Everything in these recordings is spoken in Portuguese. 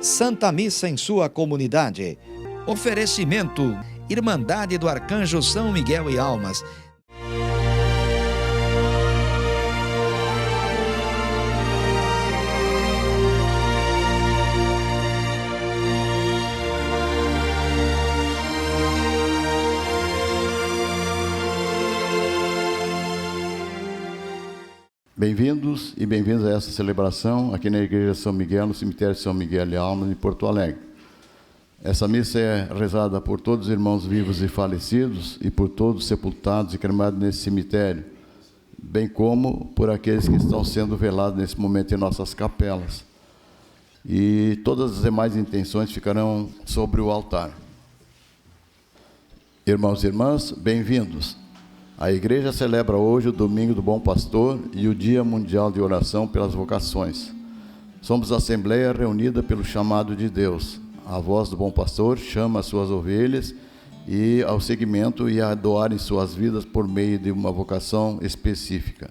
Santa Missa em sua comunidade. Oferecimento: Irmandade do Arcanjo São Miguel e Almas. Bem-vindos e bem-vindos a essa celebração aqui na Igreja São Miguel, no cemitério São Miguel e Almas, em Porto Alegre. Essa missa é rezada por todos os irmãos vivos e falecidos e por todos sepultados e cremados nesse cemitério, bem como por aqueles que estão sendo velados nesse momento em nossas capelas. E todas as demais intenções ficarão sobre o altar. Irmãos e irmãs, bem-vindos. A Igreja celebra hoje o Domingo do Bom Pastor e o Dia Mundial de Oração pelas Vocações. Somos a Assembleia reunida pelo chamado de Deus. A voz do Bom Pastor chama as suas ovelhas e ao seguimento e a doarem suas vidas por meio de uma vocação específica.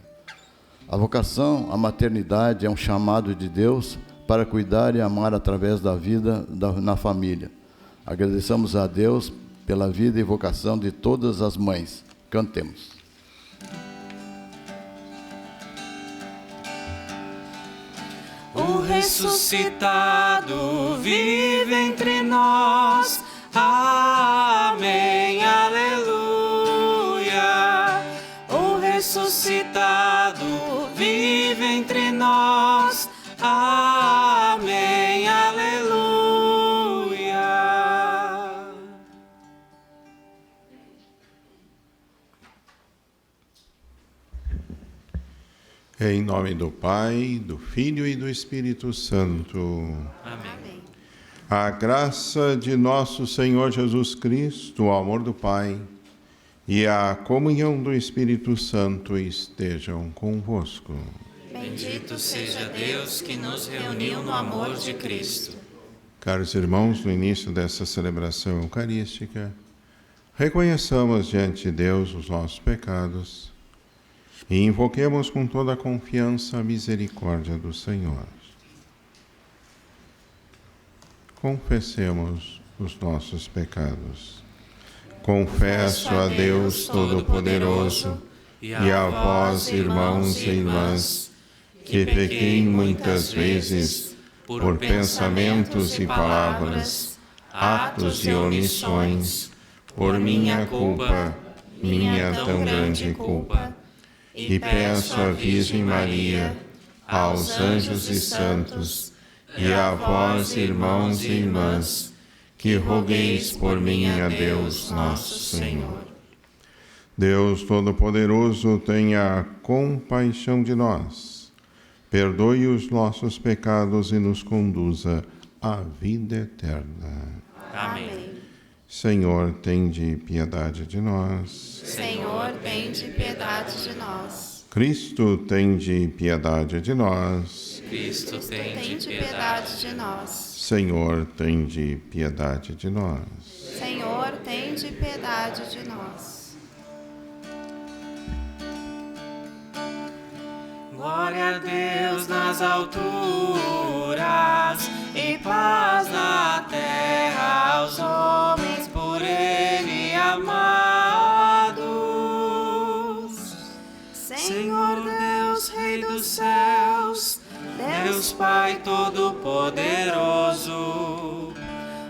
A vocação, a maternidade, é um chamado de Deus para cuidar e amar através da vida na família. Agradecemos a Deus pela vida e vocação de todas as mães. Cantemos. O ressuscitado vive entre nós. Amém, aleluia. O ressuscitado vive entre nós. Amém, aleluia. Em nome do Pai, do Filho e do Espírito Santo. Amém. A graça de nosso Senhor Jesus Cristo, o amor do Pai e a comunhão do Espírito Santo estejam convosco. Bendito seja Deus que nos reuniu no amor de Cristo. Caros irmãos, no início dessa celebração eucarística, reconheçamos diante de Deus os nossos pecados e invoquemos com toda a confiança a misericórdia do Senhor. Confessemos os nossos pecados. Confesso a Deus Todo-Poderoso e a vós, irmãos e irmãs, que pequei muitas vezes por pensamentos e palavras, atos e omissões, por minha culpa, minha tão grande culpa. E peço à Virgem Maria, aos anjos e santos, e a vós, irmãos e irmãs, que rogueis por mim a Deus nosso Senhor. Deus Todo-Poderoso, tenha compaixão de nós, perdoe os nossos pecados e nos conduza à vida eterna. Amém. Senhor, tende piedade de nós. Senhor, tende piedade de nós. Cristo, tende piedade de nós. Cristo, tende piedade de nós. Senhor, tende piedade de nós. Senhor, tende piedade de nós. Glória a Deus nas alturas e paz na terra aos homens por Ele amados. Senhor Deus, Rei dos céus, Deus Pai Todo-Poderoso,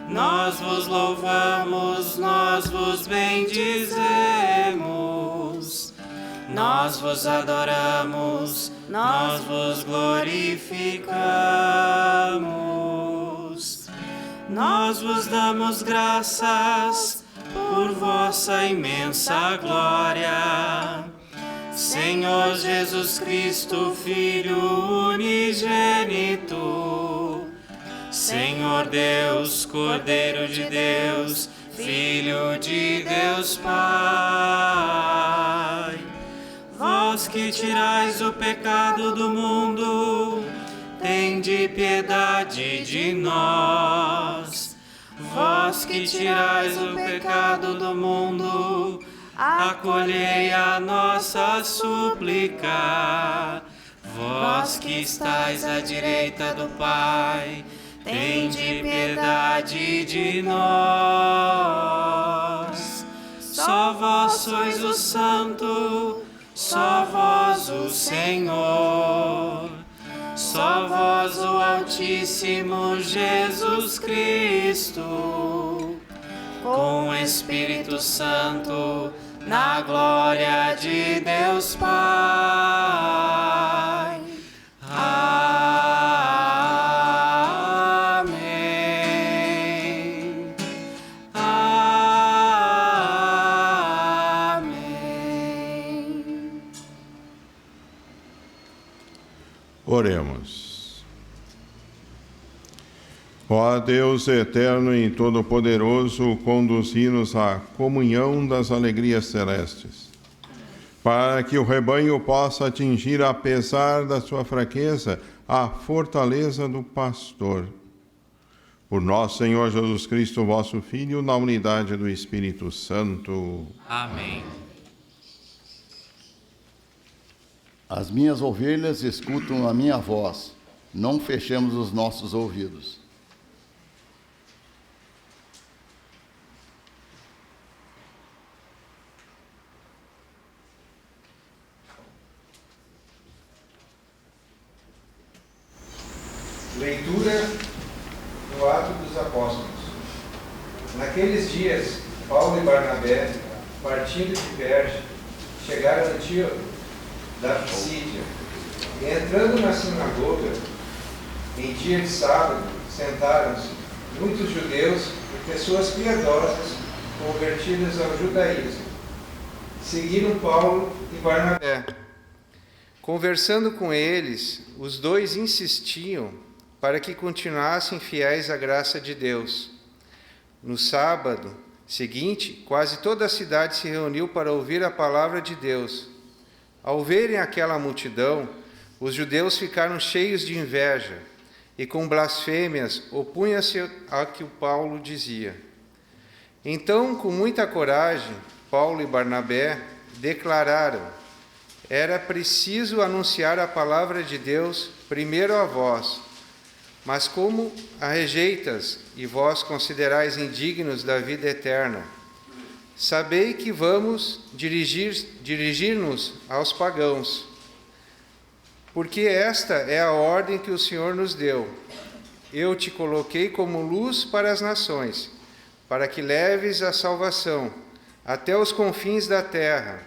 nós vos louvamos, nós vos bendizemos, nós vos adoramos, nós vos glorificamos. Nós vos damos graças por vossa imensa glória. Senhor Jesus Cristo, Filho unigênito, Senhor Deus, Cordeiro de Deus, Filho de Deus Pai. Vós que tirais o pecado do mundo, tende piedade de nós. Vós que tirais o pecado do mundo, acolhei a nossa súplica. Vós que estáis à direita do Pai, tende piedade de nós. Só vós sois o Santo, só vós o Senhor, só vós o Altíssimo Jesus Cristo, com o Espírito Santo, na glória de Deus Pai. Amém. Amém. Oremos. Ó Deus eterno e todo-poderoso, conduzi-nos à comunhão das alegrias celestes, para que o rebanho possa atingir, apesar da sua fraqueza, a fortaleza do pastor. Por nosso Senhor Jesus Cristo, vosso Filho, na unidade do Espírito Santo. Amém. As minhas ovelhas escutam a minha voz, não fechemos os nossos ouvidos. Leitura do Atos dos Apóstolos. Naqueles dias, Paulo e Barnabé, partindo de Perge, chegaram a Antíoco da Psídia, e entrando na sinagoga, em dia de sábado, sentaram-se muitos judeus e pessoas piedosas convertidas ao judaísmo. Seguiram Paulo e Barnabé. Conversando com eles, os dois insistiam para que continuassem fiéis à graça de Deus. No sábado seguinte, quase toda a cidade se reuniu para ouvir a palavra de Deus. Ao verem aquela multidão, os judeus ficaram cheios de inveja e com blasfêmias opunham-se ao que o Paulo dizia. Então, com muita coragem, Paulo e Barnabé declararam: era preciso anunciar a palavra de Deus primeiro a vós, mas como a rejeitas e vós considerais indignos da vida eterna, sabei que vamos dirigir-nos aos pagãos, porque esta é a ordem que o Senhor nos deu. Eu te coloquei como luz para as nações, para que leves a salvação até os confins da terra.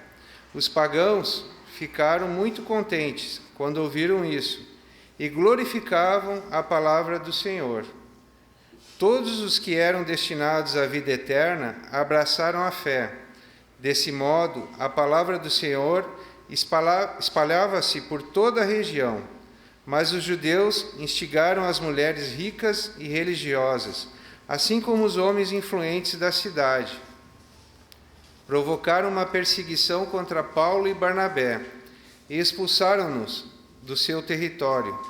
Os pagãos ficaram muito contentes quando ouviram isso e glorificavam a palavra do Senhor. Todos os que eram destinados à vida eterna abraçaram a fé. Desse modo, a palavra do Senhor espalhava-se por toda a região, mas os judeus instigaram as mulheres ricas e religiosas, assim como os homens influentes da cidade. Provocaram uma perseguição contra Paulo e Barnabé e expulsaram-nos do seu território.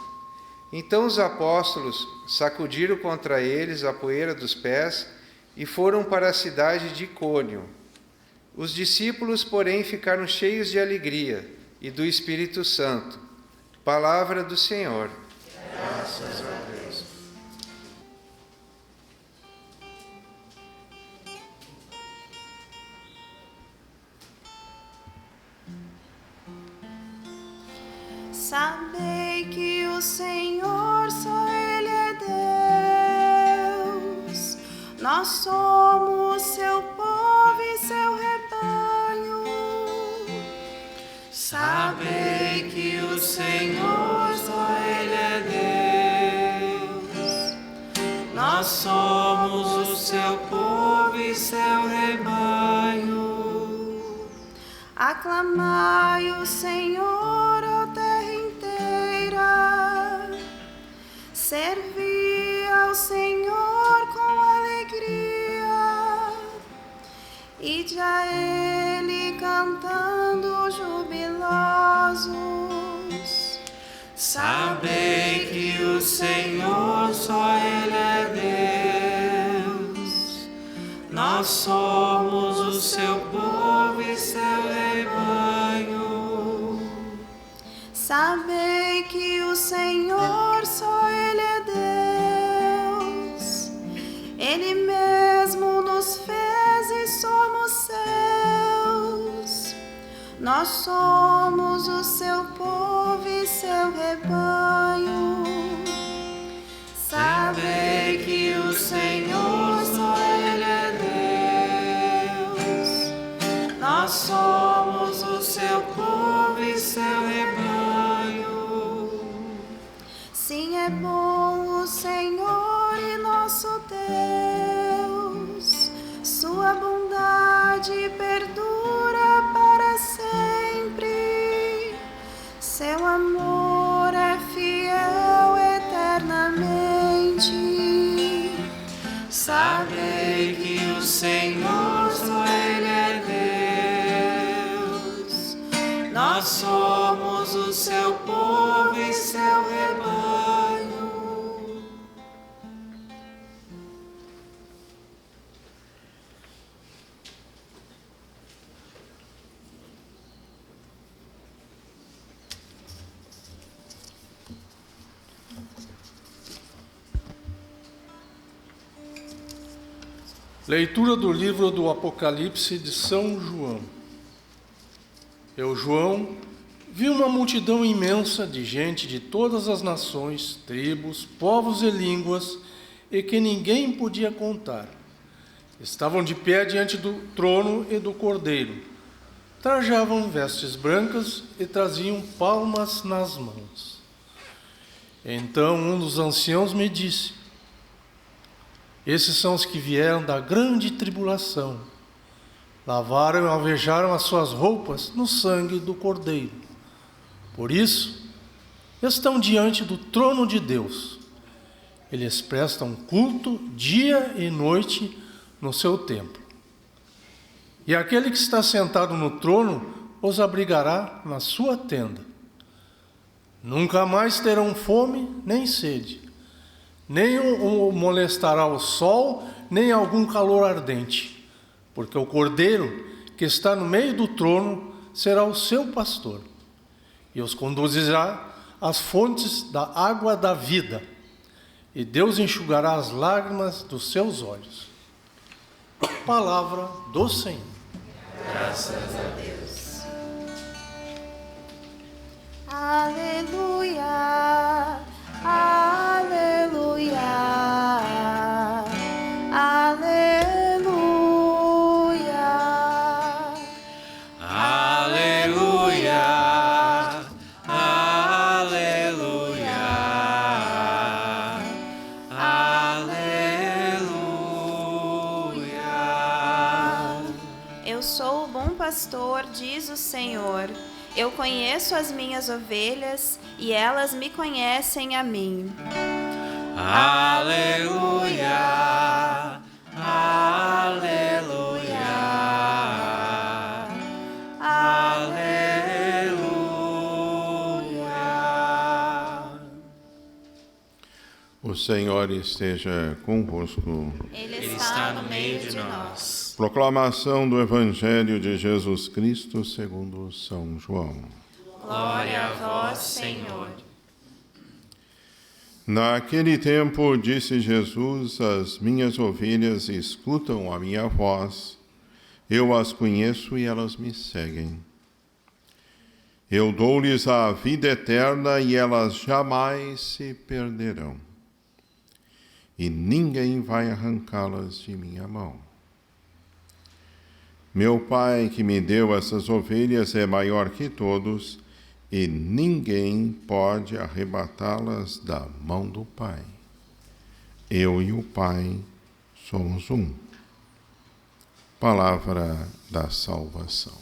Então os apóstolos sacudiram contra eles a poeira dos pés e foram para a cidade de Icônio. Os discípulos, porém, ficaram cheios de alegria e do Espírito Santo. Palavra do Senhor. Graças a Deus. Sabei que o Senhor, só Ele é Deus. Nós somos seu povo e seu rebanho. Sabei que o Senhor, só Ele é Deus. Nós somos o seu povo e seu rebanho. Aclamai o Senhor, ó terra inteira. Servi ao Senhor com alegria. Ide a Ele cantando jubilosos. Sabei que o Senhor, só Ele é Deus. Nós somos o seu povo e seu rebanho. Sabei que o Senhor, só Ele é Deus. Ele mesmo nos fez e somos seus. Nós somos o seu povo e seu rebanho. Sabei que o Senhor só Ele é Deus. Nós somos o seu povo e seu rebanho. Sim, é bom o Senhor e nosso Deus. Sua bondade perdura para sempre. Seu amor é fiel eternamente. Sabei que o Senhor só Ele é Deus. Nós somos o seu povo e seu rebanho. Leitura do livro do Apocalipse de São João. Eu, João, vi uma multidão imensa de gente de todas as nações, tribos, povos e línguas, e que ninguém podia contar. Estavam de pé diante do trono e do Cordeiro. Trajavam vestes brancas e traziam palmas nas mãos. Então um dos anciãos me disse: esses são os que vieram da grande tribulação. Lavaram e alvejaram as suas roupas no sangue do Cordeiro. Por isso, estão diante do trono de Deus. Eles prestam culto dia e noite no seu templo. E aquele que está sentado no trono os abrigará na sua tenda. Nunca mais terão fome nem sede. Nem o molestará o sol, nem algum calor ardente, porque o Cordeiro, que está no meio do trono, será o seu pastor, e os conduzirá às fontes da água da vida, e Deus enxugará as lágrimas dos seus olhos. Palavra do Senhor. Graças a Deus. Aleluia. Aleluia, aleluia, Aleluia, aleluia, aleluia. Eu sou o bom pastor, diz o Senhor. Eu conheço as minhas ovelhas e elas me conhecem a mim. Aleluia, aleluia, aleluia. O Senhor esteja convosco. Ele está no meio de nós. Proclamação do Evangelho de Jesus Cristo segundo São João. Glória a vós, Senhor. Naquele tempo disse Jesus: as minhas ovelhas escutam a minha voz, eu as conheço e elas me seguem. Eu dou-lhes a vida eterna e elas jamais se perderão, e ninguém vai arrancá-las de minha mão. Meu Pai que me deu essas ovelhas é maior que todos, e ninguém pode arrebatá-las da mão do Pai. Eu e o Pai somos um. Palavra da salvação.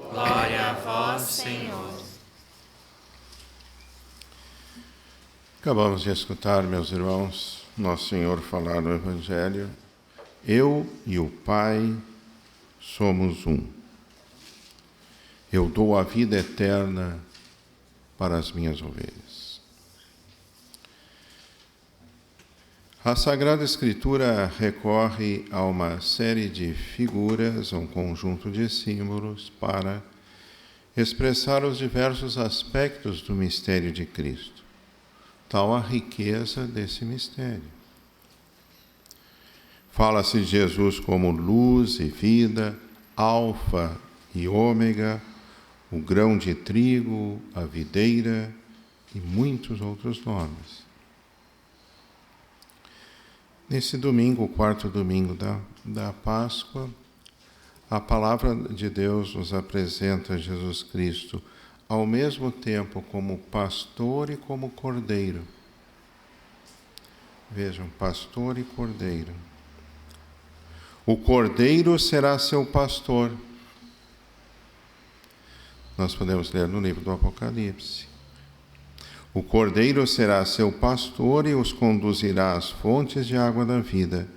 Glória a vós, Senhor. Acabamos de escutar, meus irmãos, Nosso Senhor falar no Evangelho. Eu e o Pai somos um. Eu dou a vida eterna para as minhas ovelhas. A Sagrada Escritura recorre a uma série de figuras, um conjunto de símbolos para expressar os diversos aspectos do mistério de Cristo. Tal a riqueza desse mistério. Fala-se de Jesus como luz e vida, alfa e ômega, o grão de trigo, a videira e muitos outros nomes. Nesse domingo, o quarto domingo da Páscoa, a palavra de Deus nos apresenta Jesus Cristo ao mesmo tempo como pastor e como cordeiro. Vejam, pastor e cordeiro. O cordeiro será seu pastor. Nós podemos ler no livro do Apocalipse. O cordeiro será seu pastor e os conduzirá às fontes de água da vida.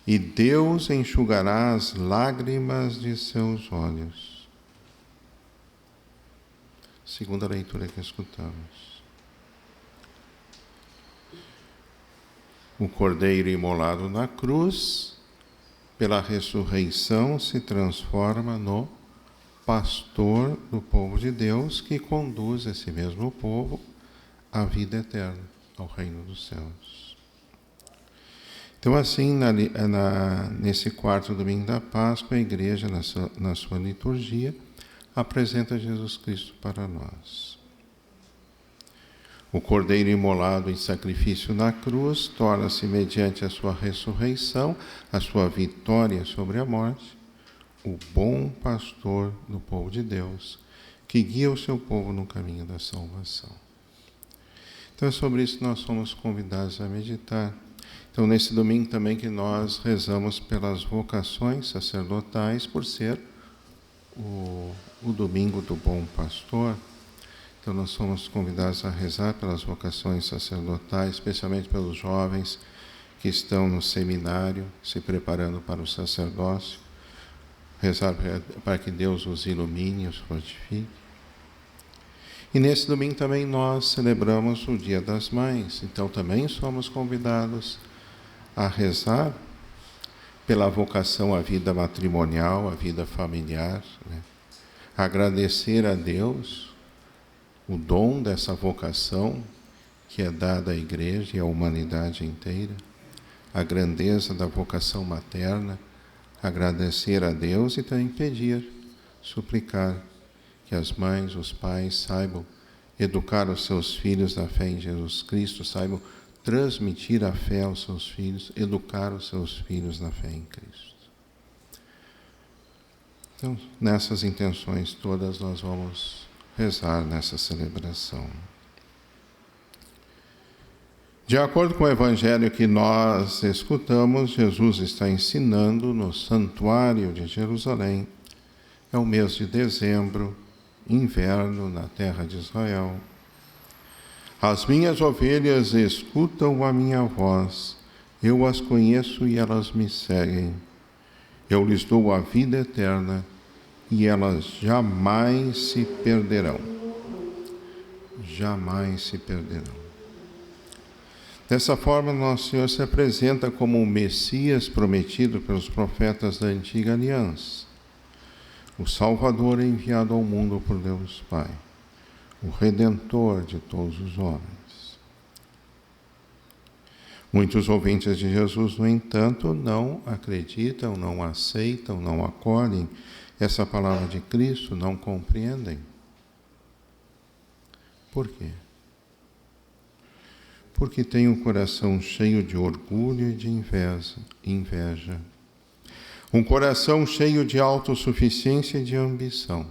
E Deus enxugará as lágrimas de seus olhos. Segunda leitura que escutamos. O cordeiro imolado na cruz, pela ressurreição, se transforma no pastor do povo de Deus, que conduz esse mesmo povo à vida eterna, ao reino dos céus. Então, assim, nesse quarto domingo da Páscoa, a Igreja, na sua liturgia, apresenta Jesus Cristo para nós. O cordeiro imolado em sacrifício na cruz torna-se, mediante a sua ressurreição, a sua vitória sobre a morte, o bom pastor do povo de Deus, que guia o seu povo no caminho da salvação. Então é sobre isso que nós somos convidados a meditar. Então, nesse domingo também que nós rezamos pelas vocações sacerdotais, por ser o domingo do bom pastor. Então, nós somos convidados a rezar pelas vocações sacerdotais, especialmente pelos jovens que estão no seminário, se preparando para o sacerdócio. Rezar para que Deus os ilumine, os fortifique. E nesse domingo também nós celebramos o Dia das Mães. Então, também somos convidados a rezar pela vocação à vida matrimonial, à vida familiar, né? Agradecer a Deus o dom dessa vocação que é dada à Igreja e à humanidade inteira, a grandeza da vocação materna, agradecer a Deus e também pedir, suplicar que as mães, os pais saibam educar os seus filhos na fé em Jesus Cristo, saibam transmitir a fé aos seus filhos, educar os seus filhos na fé em Cristo. Então, nessas intenções todas nós vamos rezar nessa celebração. De acordo com o Evangelho que nós escutamos, Jesus está ensinando no santuário de Jerusalém. É o mês de dezembro, inverno na terra de Israel. As minhas ovelhas escutam a minha voz, eu as conheço e elas me seguem. Eu lhes dou a vida eterna e elas jamais se perderão. Jamais se perderão. Dessa forma, nosso Senhor se apresenta como o Messias prometido pelos profetas da antiga aliança, o Salvador enviado ao mundo por Deus Pai, o Redentor de todos os homens. Muitos ouvintes de Jesus, no entanto, não acreditam, não aceitam, não acolhem essa palavra de Cristo, não compreendem. Por quê? Porque têm um coração cheio de orgulho e de inveja. Um coração cheio de autossuficiência e de ambição.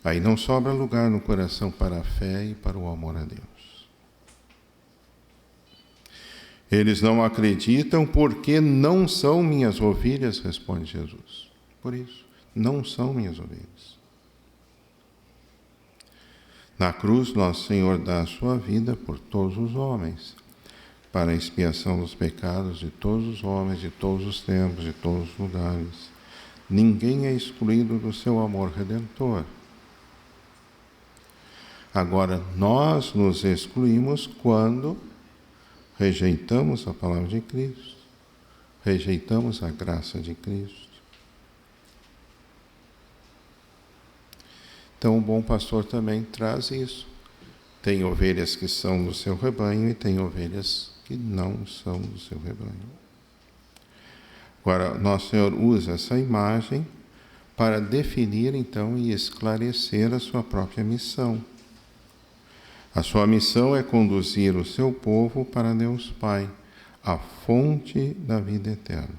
Aí não sobra lugar no coração para a fé e para o amor a Deus. Eles não acreditam porque não são minhas ovelhas, responde Jesus. Por isso, não são minhas ovelhas. Na cruz, nosso Senhor dá a sua vida por todos os homens, para a expiação dos pecados de todos os homens, de todos os tempos, de todos os lugares. Ninguém é excluído do seu amor redentor. Agora, nós nos excluímos quando rejeitamos a palavra de Cristo, rejeitamos a graça de Cristo. Então, o bom pastor também traz isso. Tem ovelhas que são do seu rebanho e tem ovelhas que não são do seu rebanho. Agora, Nosso Senhor usa essa imagem para definir, então, e esclarecer a sua própria missão. A sua missão é conduzir o seu povo para Deus Pai, a fonte da vida eterna.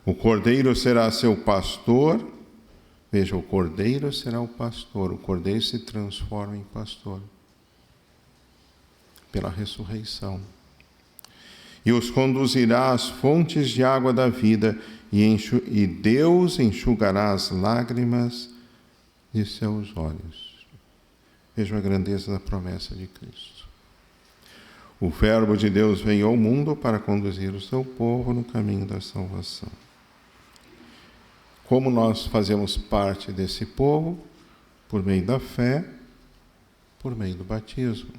O cordeiro será seu pastor. Veja, o cordeiro será o pastor. O cordeiro se transforma em pastor pela ressurreição. E os conduzirá às fontes de água da vida, e Deus enxugará as lágrimas de seus olhos. Vejam a grandeza da promessa de Cristo. O Verbo de Deus veio ao mundo para conduzir o seu povo no caminho da salvação. Como nós fazemos parte desse povo? Por meio da fé, por meio do batismo.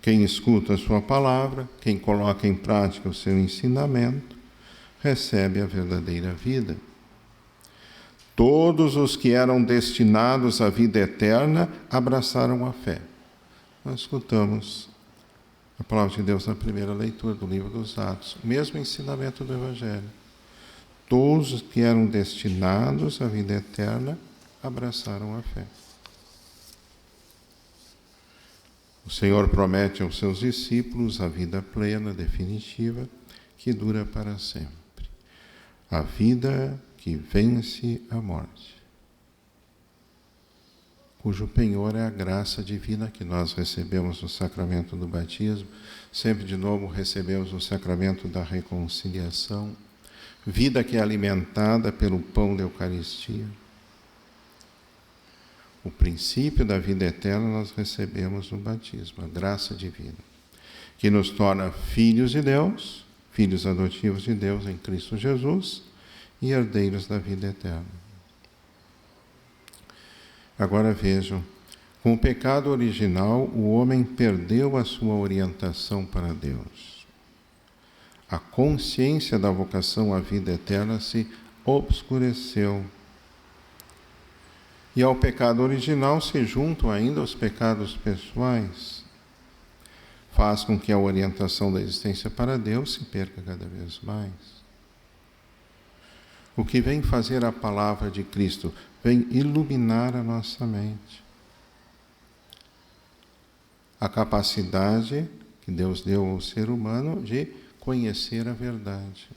Quem escuta a sua palavra, quem coloca em prática o seu ensinamento, recebe a verdadeira vida. Todos os que eram destinados à vida eterna abraçaram a fé. Nós escutamos a palavra de Deus na primeira leitura do livro dos Atos, o mesmo ensinamento do Evangelho. Todos os que eram destinados à vida eterna abraçaram a fé. O Senhor promete aos seus discípulos a vida plena, definitiva, que dura para sempre. A vida que vence a morte, cujo penhor é a graça divina que nós recebemos no sacramento do batismo, sempre de novo recebemos no sacramento da reconciliação, vida que é alimentada pelo pão da Eucaristia. O princípio da vida eterna nós recebemos no batismo, a graça divina, que nos torna filhos de Deus, filhos adotivos de Deus em Cristo Jesus e herdeiros da vida eterna. Agora vejam, com o pecado original, o homem perdeu a sua orientação para Deus. A consciência da vocação à vida eterna se obscureceu. E ao pecado original se juntam ainda os pecados pessoais. Faz com que a orientação da existência para Deus se perca cada vez mais. O que vem fazer a palavra de Cristo? Vem iluminar a nossa mente. A capacidade que Deus deu ao ser humano de conhecer a verdade.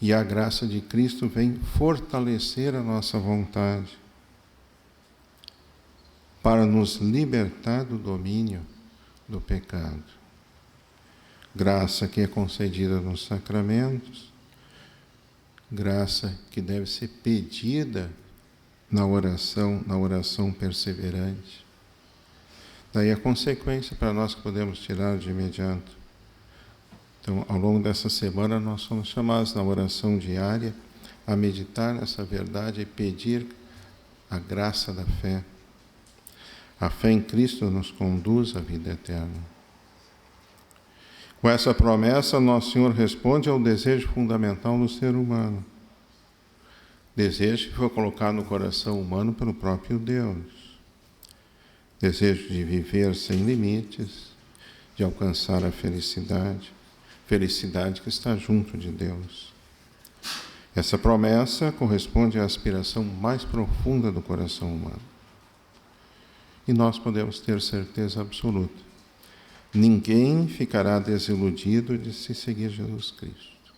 E a graça de Cristo vem fortalecer a nossa vontade para nos libertar do domínio do pecado. Graça que é concedida nos sacramentos, graça que deve ser pedida na oração perseverante. Daí a consequência para nós que podemos tirar de imediato. Então, ao longo dessa semana, nós somos chamados na oração diária a meditar nessa verdade e pedir a graça da fé. A fé em Cristo nos conduz à vida eterna. Com essa promessa, Nosso Senhor responde ao desejo fundamental do ser humano. Desejo que foi colocado no coração humano pelo próprio Deus. Desejo de viver sem limites, de alcançar a felicidade. Felicidade que está junto de Deus. Essa promessa corresponde à aspiração mais profunda do coração humano. E nós podemos ter certeza absoluta. Ninguém ficará desiludido de se seguir Jesus Cristo.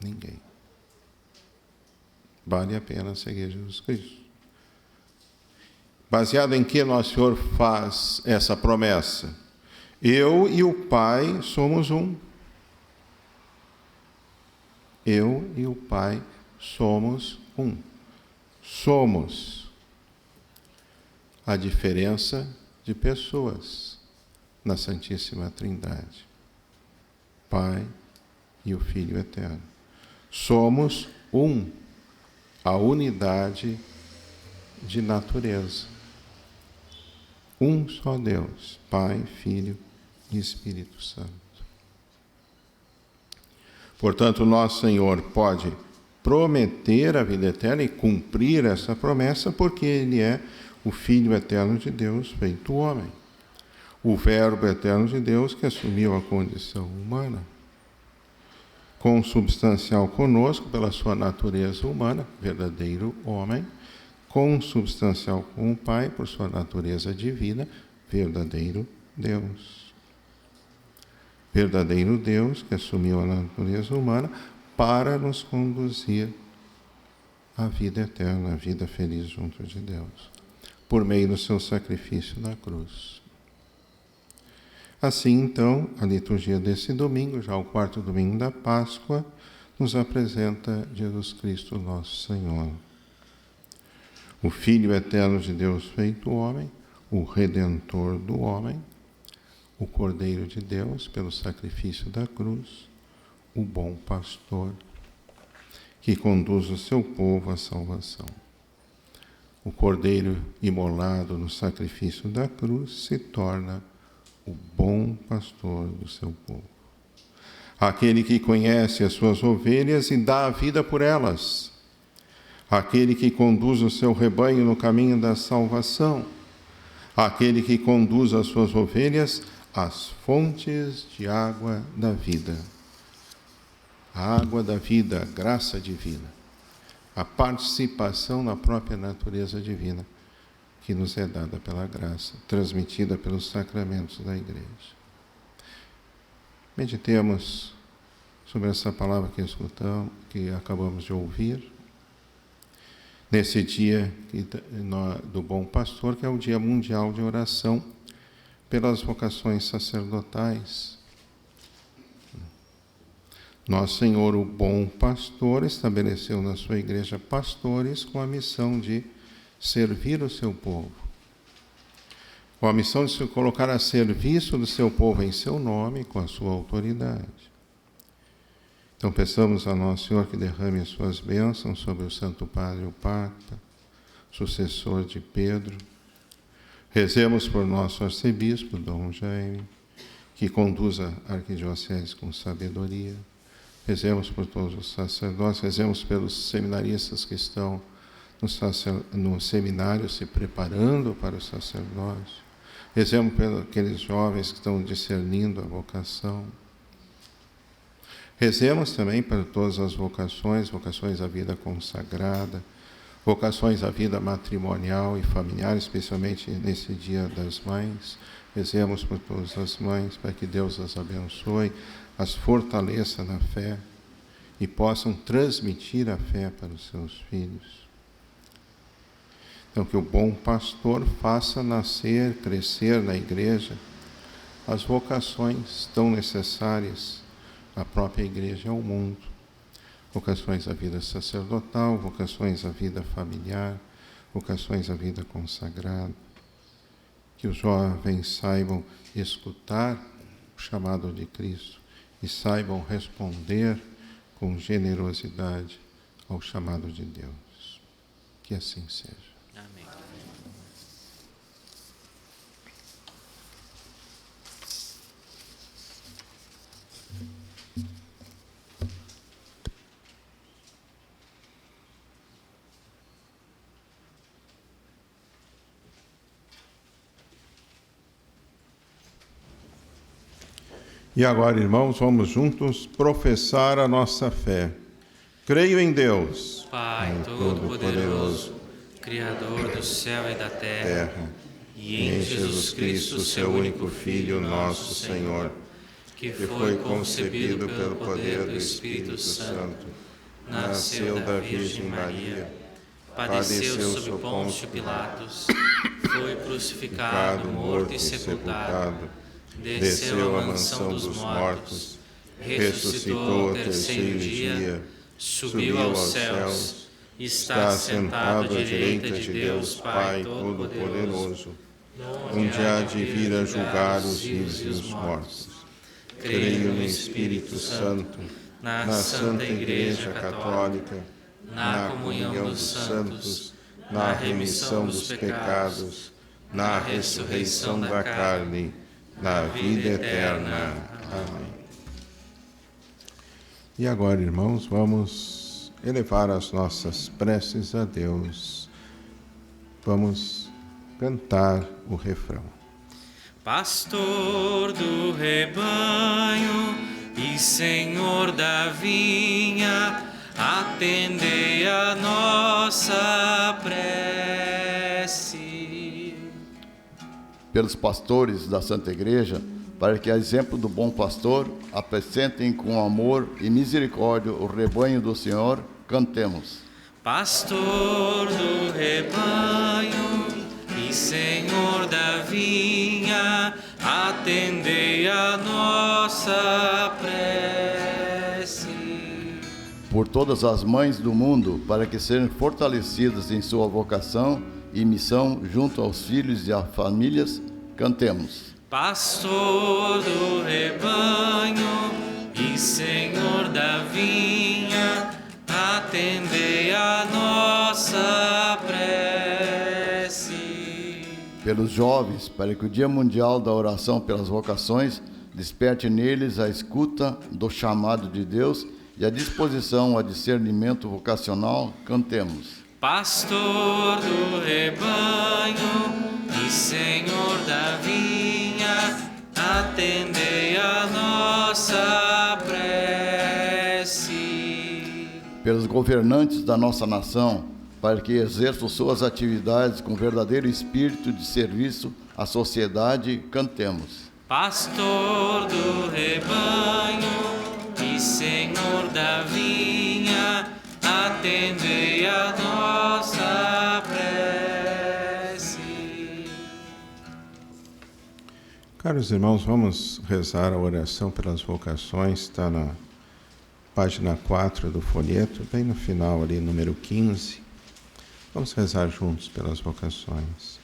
Ninguém. Vale a pena seguir Jesus Cristo. Baseado em que Nosso Senhor faz essa promessa? Eu e o Pai somos um. Eu e o Pai somos um. Somos a diferença de pessoas na Santíssima Trindade. Pai e o Filho Eterno. Somos um, a unidade de natureza. Um só Deus, Pai, Filho e Espírito Santo. Portanto, Nosso Senhor pode prometer a vida eterna e cumprir essa promessa porque Ele é o Filho eterno de Deus feito homem. o Verbo eterno de Deus que assumiu a condição humana, consubstancial conosco pela sua natureza humana, verdadeiro homem, consubstancial com o Pai por sua natureza divina, verdadeiro Deus. Verdadeiro Deus que assumiu a natureza humana para nos conduzir à vida eterna, à vida feliz junto de Deus, por meio do seu sacrifício na cruz. Assim, então, a liturgia desse domingo, já o 4º domingo da Páscoa, nos apresenta Jesus Cristo, nosso Senhor. O Filho eterno de Deus feito homem, o Redentor do homem, o Cordeiro de Deus pelo sacrifício da cruz, o bom pastor, que conduz o seu povo à salvação. O Cordeiro imolado no sacrifício da cruz se torna o bom pastor do seu povo. Aquele que conhece as suas ovelhas e dá a vida por elas. Aquele que conduz o seu rebanho no caminho da salvação. Aquele que conduz as suas ovelhas às fontes de água da vida. A água da vida, a graça divina. A participação na própria natureza divina, que nos é dada pela graça, transmitida pelos sacramentos da Igreja. Meditemos sobre essa palavra que escutamos, que acabamos de ouvir, nesse dia do Bom Pastor, que é o Dia Mundial de Oração pelas vocações sacerdotais. Nosso Senhor, o Bom Pastor, estabeleceu na sua Igreja pastores com a missão de servir o seu povo, com a missão de se colocar a serviço do seu povo em seu nome, com a sua autoridade. Então peçamos a Nosso Senhor que derrame as suas bênçãos sobre o Santo Padre, o Papa, sucessor de Pedro. Rezemos por nosso arcebispo, Dom Jaime, que conduza a arquidiocese com sabedoria. Rezemos por todos os sacerdotes, rezemos pelos seminaristas que estão no seminário se preparando para o sacerdócio. Rezemos pelos aqueles jovens que estão discernindo a vocação. Rezemos também para todas as vocações, vocações à vida consagrada, vocações à vida matrimonial e familiar, especialmente nesse Dia das Mães. Rezemos por todas as mães, para que Deus as abençoe, as fortaleça na fé e possam transmitir a fé para os seus filhos. Então, que o bom pastor faça nascer, crescer na Igreja as vocações tão necessárias à própria Igreja e ao mundo. Vocações à vida sacerdotal, vocações à vida familiar, vocações à vida consagrada. Que os jovens saibam escutar o chamado de Cristo e saibam responder com generosidade ao chamado de Deus. Que assim seja. Amém. E agora, irmãos, vamos juntos professar a nossa fé. Creio em Deus, Pai Todo-Poderoso, Criador do céu e da terra, e em Jesus Cristo, seu único Filho, nosso Senhor, que foi concebido pelo poder do Espírito Santo, nasceu da Virgem Maria, padeceu sob Pôncio Pilatos, foi crucificado, morto e sepultado, desceu à mansão dos mortos, ressuscitou ao terceiro dia, subiu aos céus, está sentado à direita de Deus Pai Todo-Poderoso, onde há de vir a julgar os vivos e os mortos. Creio no Espírito Santo, na Santa Igreja Católica, na comunhão dos santos, na remissão dos pecados, na ressurreição da carne, na vida eterna. Amém. E agora, irmãos, vamos elevar as nossas preces a Deus. Vamos cantar o refrão. Pastor do rebanho e Senhor da vinha, atendei a nossa prece. Pelos pastores da Santa Igreja, para que, a exemplo do bom pastor, apacentem com amor e misericórdia o rebanho do Senhor, cantemos. Pastor do rebanho e Senhor da vinha, atendei a nossa prece. Por todas as mães do mundo, para que sejam fortalecidas em sua vocação e missão junto aos filhos e às famílias, cantemos. Pastor do rebanho e Senhor da vinha, atendei a nossa prece. Pelos jovens, para que o Dia Mundial da Oração pelas Vocações desperte neles a escuta do chamado de Deus e a disposição a discernimento vocacional, cantemos. Pastor do rebanho e Senhor da vinha, atendei a nossa prece. Pelos governantes da nossa nação, para que exerçam suas atividades com verdadeiro espírito de serviço à sociedade, cantemos. Pastor do rebanho e Senhor da vinha, atendei a nossa prece. Caros irmãos, vamos rezar a oração pelas vocações, está na página 4 do folheto, bem no final ali, número 15. Vamos rezar juntos pelas vocações.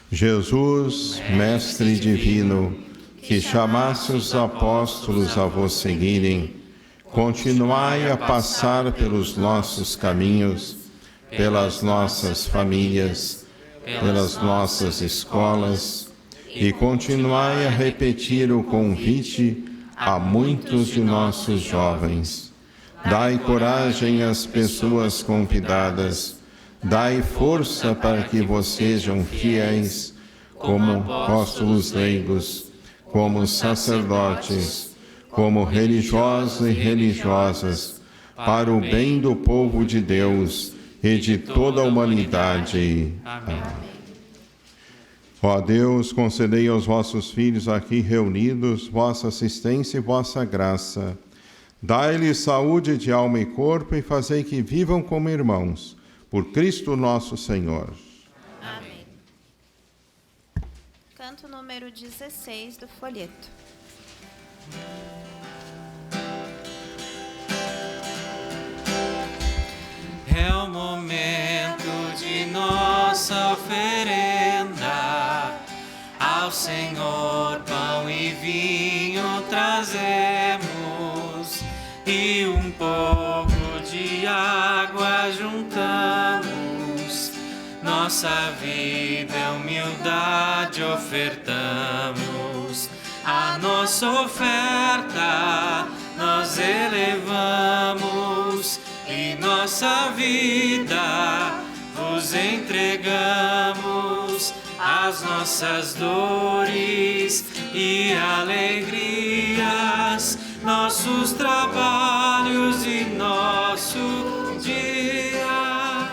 Jesus, Mestre Divino, que chamasse os apóstolos a vos seguirem, continuai a passar pelos nossos caminhos, pelas nossas famílias, pelas nossas escolas, e continuai a repetir o convite a muitos de nossos jovens. Dai coragem às pessoas convidadas, dai força para que vos sejam fiéis, como apóstolos leigos, como sacerdotes, como religiosos e religiosas, para o bem do povo de Deus e de toda a humanidade. Amém. Ó Deus, concedei aos vossos filhos aqui reunidos vossa assistência e vossa graça. Dai-lhes saúde de alma e corpo e fazei que vivam como irmãos, por Cristo nosso Senhor. Amém. Canto número 16 do folheto. É o momento de nossa oferenda, ao Senhor pão e vinho trazemos, e um pouco de água juntamos, nossa vida e humildade ofertamos, a nossa oferta nós elevamos, e nossa vida vos entregamos, as nossas dores e alegrias, nossos trabalhos e nosso dia.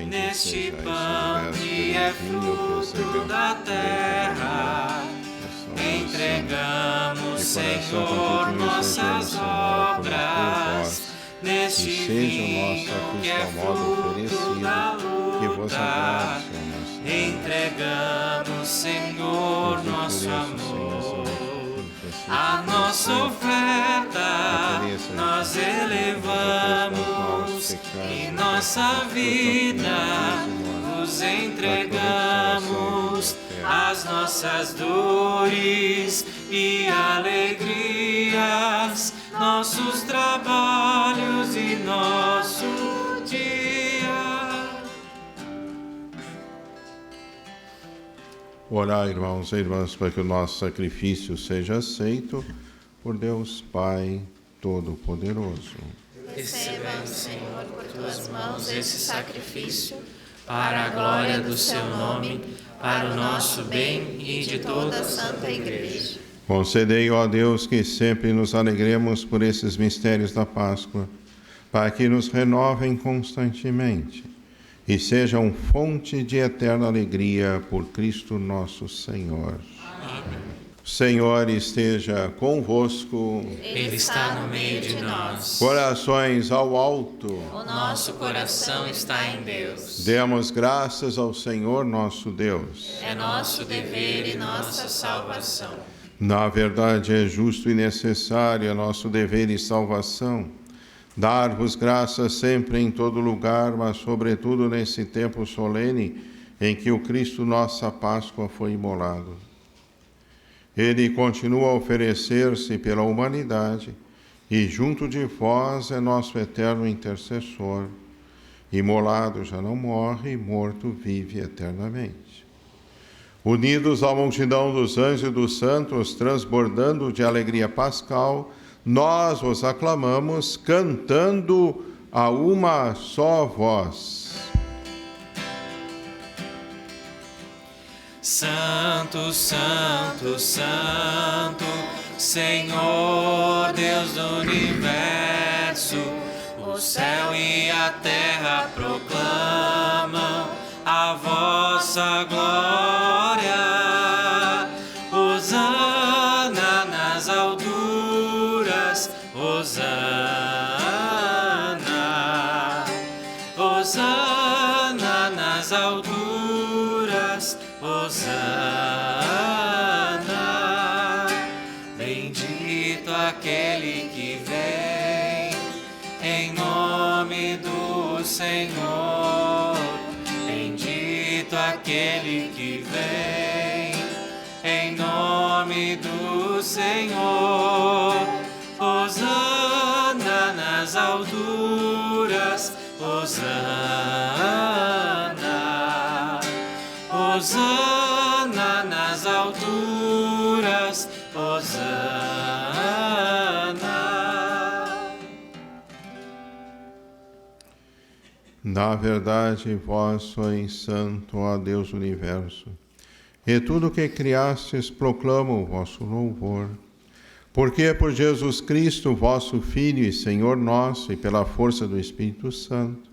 Neste pão que é fruto da terra, entregamos, Senhor, nossas obras. Neste vinho que é fruto da luta, entregamos, Senhor, nosso amor. A nossa oferta nós elevamos, e nossa vida vos entregamos, as nossas dores e alegrias, nossos trabalhos e nosso dia. Orai, irmãos e irmãs, para que o nosso sacrifício seja aceito por Deus Pai Todo-Poderoso. Receba, Senhor, por tuas mãos esse sacrifício, para a glória do seu nome, para o nosso bem e de toda a Santa Igreja. Concedei, ó Deus, que sempre nos alegremos por esses mistérios da Páscoa, para que nos renovem constantemente e sejam fonte de eterna alegria por Cristo nosso Senhor. Amém. O Senhor esteja convosco. Ele está no meio de nós. Corações ao alto. O nosso coração está em Deus. Demos graças ao Senhor nosso Deus. É nosso dever e nossa salvação. Na verdade, é justo e necessário, é nosso dever e salvação, dar-vos graças sempre em todo lugar, mas sobretudo nesse tempo solene em que o Cristo nossa Páscoa foi imolado. Ele continua a oferecer-se pela humanidade e junto de vós é nosso eterno intercessor. Imolado já não morre, morto vive eternamente. Unidos à multidão dos anjos e dos santos, transbordando de alegria pascal, nós os aclamamos cantando a uma só voz. Santo, Santo, Santo, Senhor Deus do universo, o céu e a terra proclamam a vossa glória. Hosana nas alturas, Hosana, Hosana nas alturas, Hosana, bendito aquele que vem em nome do Senhor, bendito aquele que vem em nome do Senhor, Hosana nas alturas, Hosana, Hosana nas alturas, Hosana. Na verdade, vós sois santo, ó Deus do universo, e tudo que criastes proclama o vosso louvor. Porque por Jesus Cristo, vosso Filho e Senhor nosso, e pela força do Espírito Santo,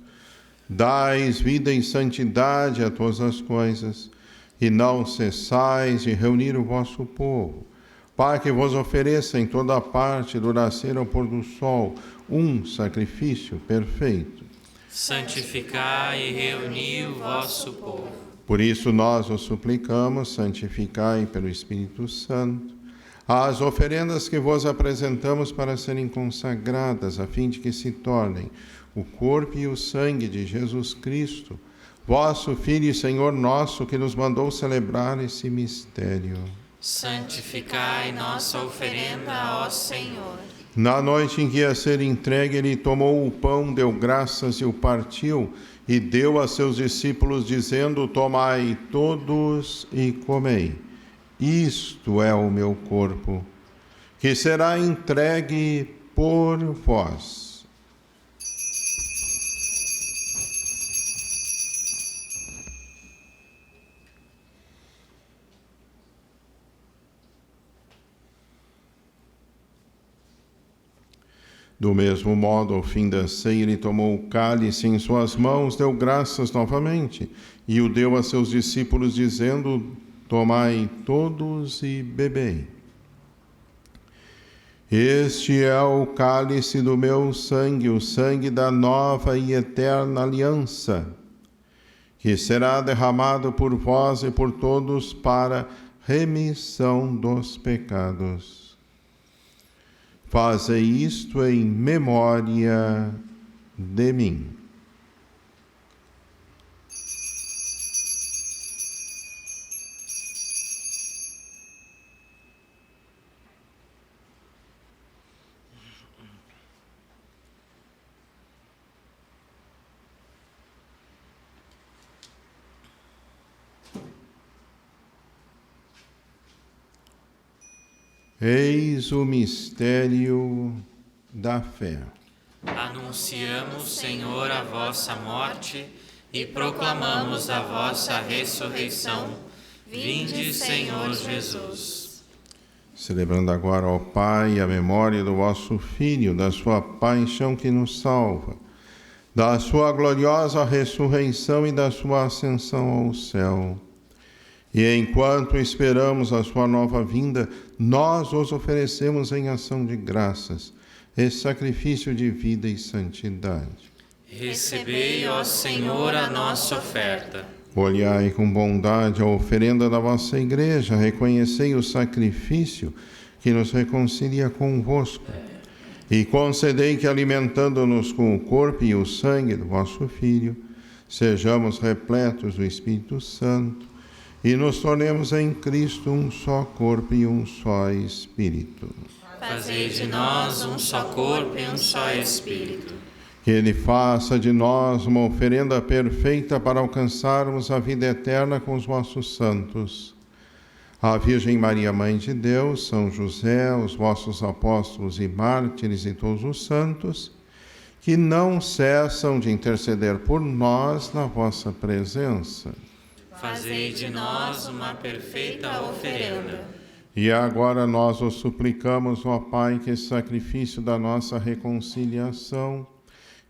dais vida e santidade a todas as coisas, e não cessais de reunir o vosso povo, para que vos ofereça em toda parte, do nascer ao pôr do sol, um sacrifício perfeito. Santificai e reuni o vosso povo. Por isso nós os suplicamos, santificai pelo Espírito Santo as oferendas que vos apresentamos para serem consagradas, a fim de que se tornem o corpo e o sangue de Jesus Cristo, vosso Filho e Senhor nosso, que nos mandou celebrar esse mistério. Santificai nossa oferenda, ó Senhor. Na noite em que ia ser entregue, ele tomou o pão, deu graças e o partiu, e deu a seus discípulos, dizendo: tomai todos e comei. Isto é o meu corpo, que será entregue por vós. Do mesmo modo, ao fim da ceia, ele tomou o cálice em suas mãos, deu graças novamente e o deu a seus discípulos, dizendo: tomai todos e bebei. Este é o cálice do meu sangue, o sangue da nova e eterna aliança, que será derramado por vós e por todos para remissão dos pecados. Fazei isto em memória de mim. Eis o mistério da fé. Anunciamos, Senhor, a vossa morte e proclamamos a vossa ressurreição Vinde, Senhor Jesus. Celebrando agora ao Pai a memória do vosso Filho, da sua paixão que nos salva, da sua gloriosa ressurreição e da sua ascensão ao céu. E enquanto esperamos a sua nova vinda, nós os oferecemos em ação de graças esse sacrifício de vida e santidade. Recebei, ó Senhor, a nossa oferta. Olhai com bondade a oferenda da vossa Igreja, reconhecei o sacrifício que nos reconcilia convosco, e concedei que, alimentando-nos com o corpo e o sangue do vosso Filho, sejamos repletos do Espírito Santo e nos tornemos em Cristo um só corpo e um só Espírito. Fazei de nós um só corpo e um só Espírito. Que Ele faça de nós uma oferenda perfeita para alcançarmos a vida eterna com os vossos santos. A Virgem Maria, Mãe de Deus, São José, os vossos apóstolos e mártires e todos os santos, que não cessam de interceder por nós na vossa presença. Fazei de nós uma perfeita oferenda. E agora nós os suplicamos, ó Pai, que esse sacrifício da nossa reconciliação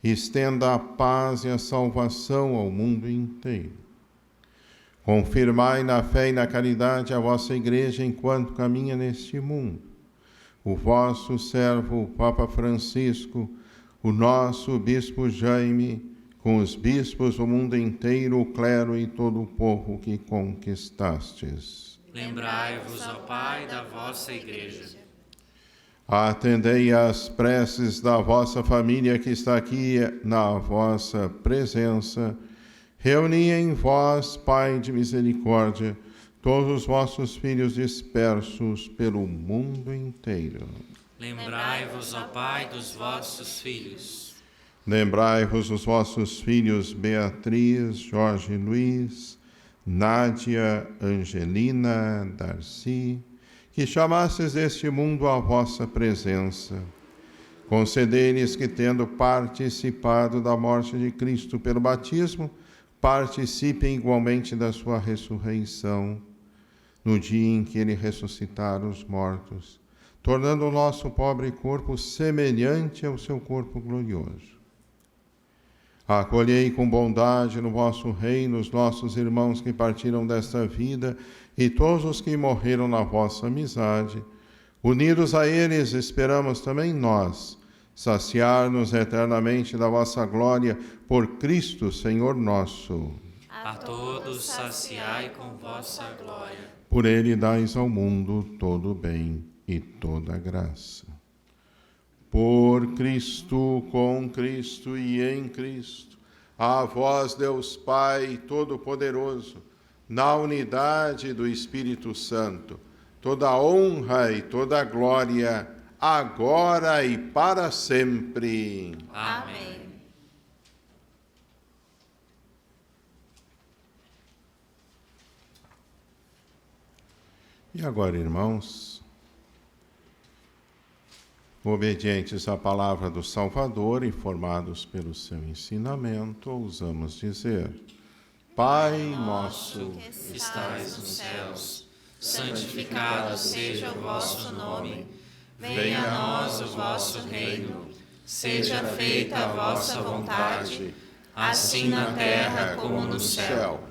estenda a paz e a salvação ao mundo inteiro. Confirmai na fé e na caridade a vossa Igreja enquanto caminha neste mundo. O vosso servo, o Papa Francisco, o nosso Bispo Jaime, com os bispos do mundo inteiro, o clero e todo o povo que conquistastes. Lembrai-vos, ó Pai, da vossa Igreja. Atendei às preces da vossa família que está aqui na vossa presença. Reuni em vós, Pai de misericórdia, todos os vossos filhos dispersos pelo mundo inteiro. Lembrai-vos, ó Pai, dos vossos filhos. Lembrai-vos dos vossos filhos Beatriz, Jorge Luiz, Nádia, Angelina, Darcy, que chamastes deste mundo à vossa presença. Concedei-lhes que, tendo participado da morte de Cristo pelo batismo, participem igualmente da sua ressurreição, no dia em que ele ressuscitar os mortos, tornando o nosso pobre corpo semelhante ao seu corpo glorioso. Acolhei com bondade no vosso reino os nossos irmãos que partiram desta vida e todos os que morreram na vossa amizade. Unidos a eles, esperamos também nós saciar-nos eternamente da vossa glória por Cristo, Senhor nosso. A todos saciai com vossa glória. Por ele dais ao mundo todo o bem e toda a graça. Por Cristo, com Cristo e em Cristo, a vós, Deus Pai Todo-Poderoso, na unidade do Espírito Santo, toda a honra e toda a glória, agora e para sempre. Amém. E agora, irmãos, obedientes à palavra do Salvador e formados pelo seu ensinamento, ousamos dizer: Pai nosso, que estais nos céus, santificado seja o vosso nome. Venha a nós o vosso reino. Seja feita a vossa vontade, assim na terra como no céu.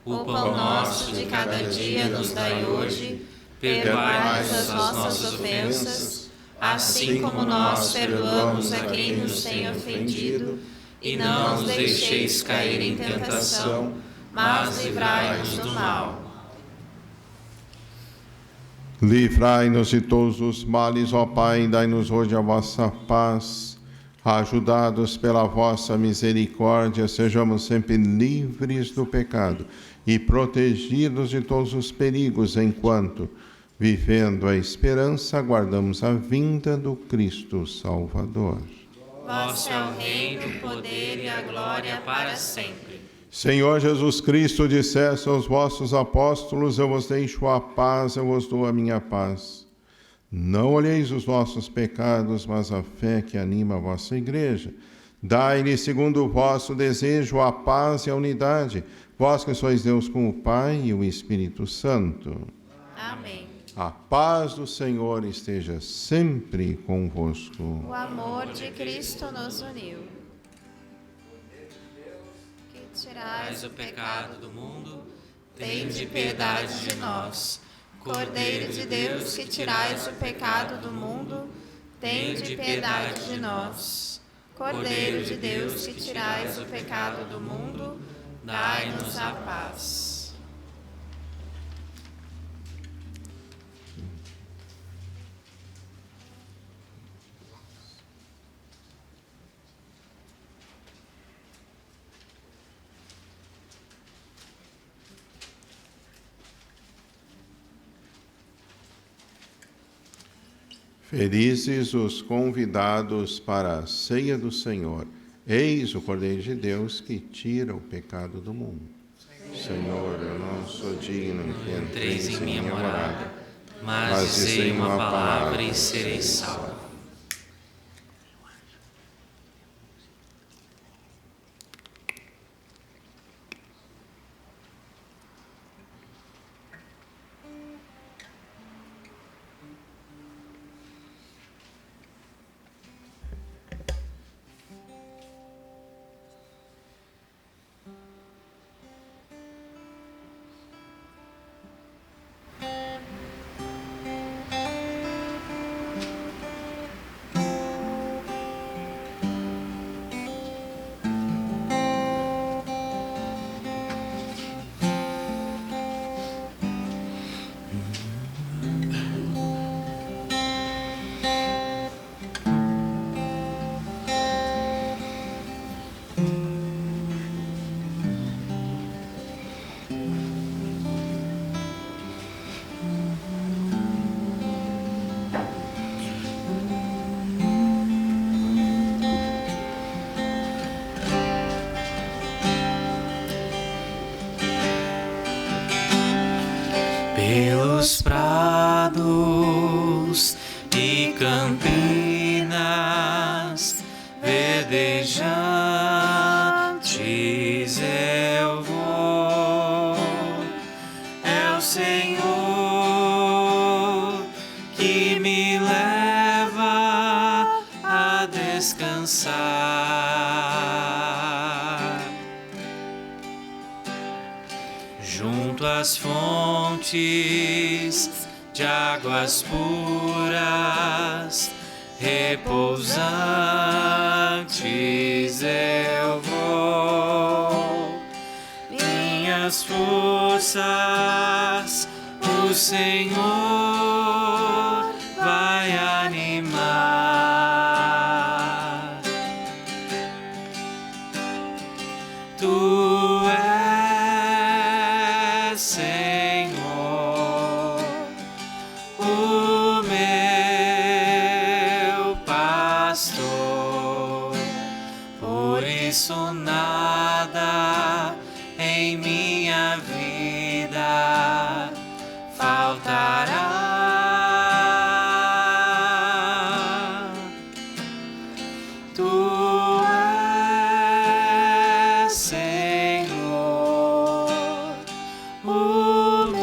O pão nosso de cada dia nos dai hoje. Perdoai-nos as nossas ofensas, assim como nós perdoamos a quem nos tem ofendido, e não nos deixeis cair em tentação, mas livrai-nos do mal. Livrai-nos de todos os males, ó Pai, e dai-nos hoje a vossa paz. Ajudados pela vossa misericórdia, sejamos sempre livres do pecado e protegidos de todos os perigos, enquanto, vivendo a esperança, aguardamos a vinda do Cristo Salvador. Vosso é o reino, o poder e a glória para sempre. Senhor Jesus Cristo, disseste aos vossos apóstolos: eu vos deixo a paz, eu vos dou a minha paz. Não olheis os nossos pecados, mas a fé que anima a vossa Igreja. Dai-lhe, segundo o vosso desejo, a paz e a unidade, vós que sois Deus com o Pai e o Espírito Santo. Amém. A paz do Senhor esteja sempre convosco. O amor de Cristo nos uniu. Que tirais o pecado do mundo, tende piedade de nós. Cordeiro de Deus, que tirais o pecado do mundo, tende piedade de nós. Cordeiro de Deus, que tirais o pecado do mundo, dai-nos a paz. Felizes os convidados para a ceia do Senhor. Eis o Cordeiro de Deus que tira o pecado do mundo. Senhor, eu não sou digno que entreis em minha morada, mas dizei uma palavra e serei salvo. Pelos prados e campinas verdejantes eu vou. É o Senhor que me leva a descansar junto às fontes de águas puras, repousantes eu vou. Minhas forças o Senhor vai animar. Tu és, Senhor, o meu pastor, por isso nada em minha vida faltará. Tu és, Senhor, o meu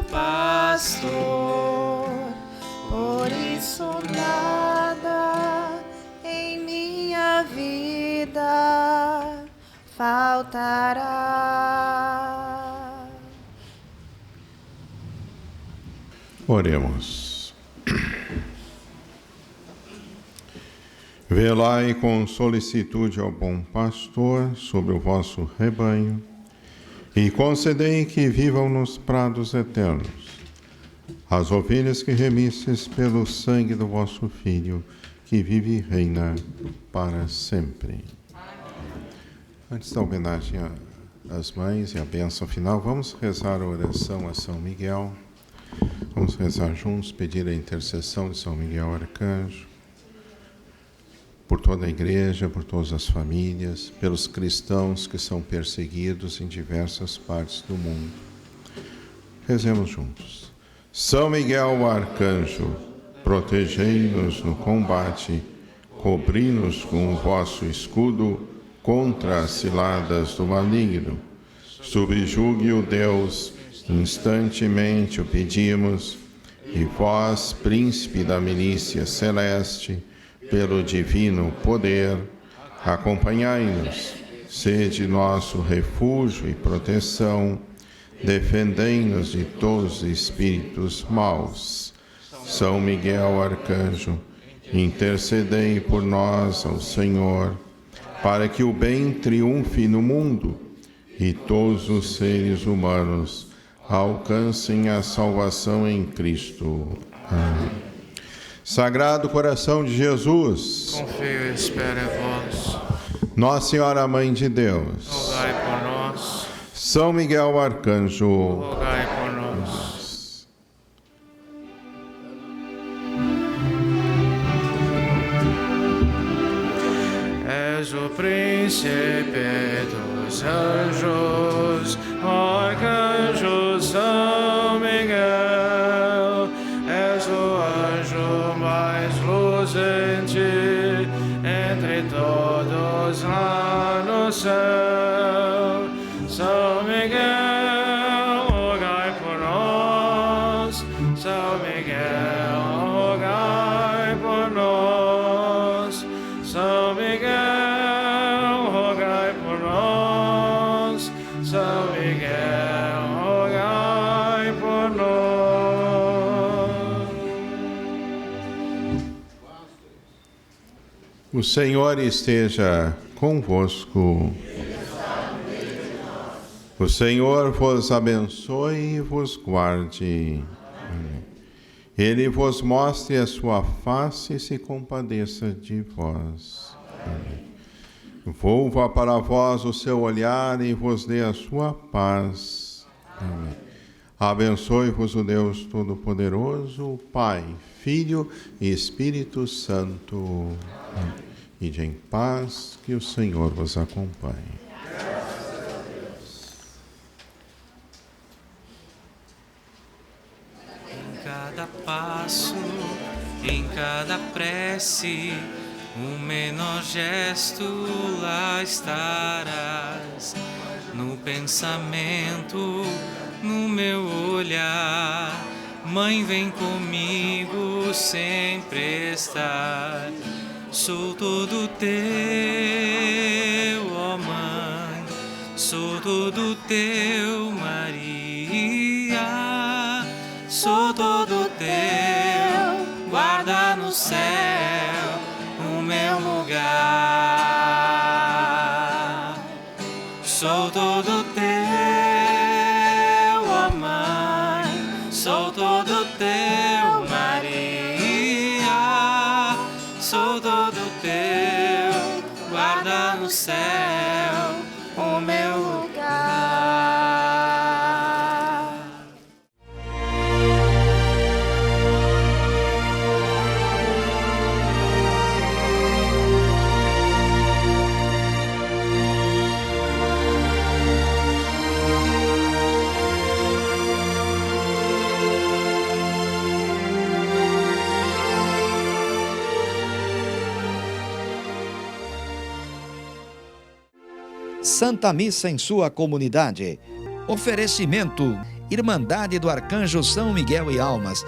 pastor, por isso nada em minha vida faltará. Oremos. Velai com solicitude ao bom pastor sobre o vosso rebanho e concedei que vivam nos prados eternos as ovelhas que remistes pelo sangue do vosso Filho, que vive e reina para sempre. Antes da homenagem às mães e a bênção final, vamos rezar a oração a São Miguel. Vamos rezar juntos, pedir a intercessão de São Miguel Arcanjo, por toda a igreja, por todas as famílias, pelos cristãos que são perseguidos em diversas partes do mundo. Rezemos juntos. São Miguel Arcanjo, protegei-nos no combate, cobri-nos com o vosso escudo contra as ciladas do maligno. Subjugue-o, Deus, instantemente o pedimos, e vós, príncipe da milícia celeste, pelo divino poder, acompanhai-nos, sede nosso refúgio e proteção, defendei-nos de todos os espíritos maus. São Miguel Arcanjo, intercedei por nós ao Senhor, para que o bem triunfe no mundo e todos os seres humanos alcancem a salvação em Cristo. Amém. Sagrado Coração de Jesus, confio e espero em vós. Nossa Senhora Mãe de Deus, Rogai por nós. São Miguel Arcanjo, Rogai por nós. És o príncipe dos anjos, arcanjo São Miguel. És o anjo mais luzente entre todos lá no céu. São Miguel, rogai por nós. São Miguel, rogai por nós. São Miguel, rogai por nós. São Miguel, rogai por nós. o Senhor esteja convosco. O Senhor vos abençoe e vos guarde. Amém. Ele vos mostre a sua face e se compadeça de vós. Amém. Volva para vós o seu olhar e vos dê a sua paz. Amém. Abençoe-vos o Deus Todo-Poderoso, o Pai, Filho e Espírito Santo. Amém. Ide em paz, que o Senhor vos acompanhe. Cada passo, em cada prece, um menor gesto lá estarás. No pensamento, no meu olhar, Mãe, vem comigo sempre estar. Sou todo teu, ó Mãe, sou todo teu, Maria. Sou todo teu, guarda no céu o meu lugar. Sou todo teu, ó Mãe, sou todo teu, Maria. Sou todo teu, guarda no céu o meu lugar. Santa Missa em sua comunidade. Oferecimento: Irmandade do Arcanjo São Miguel e Almas.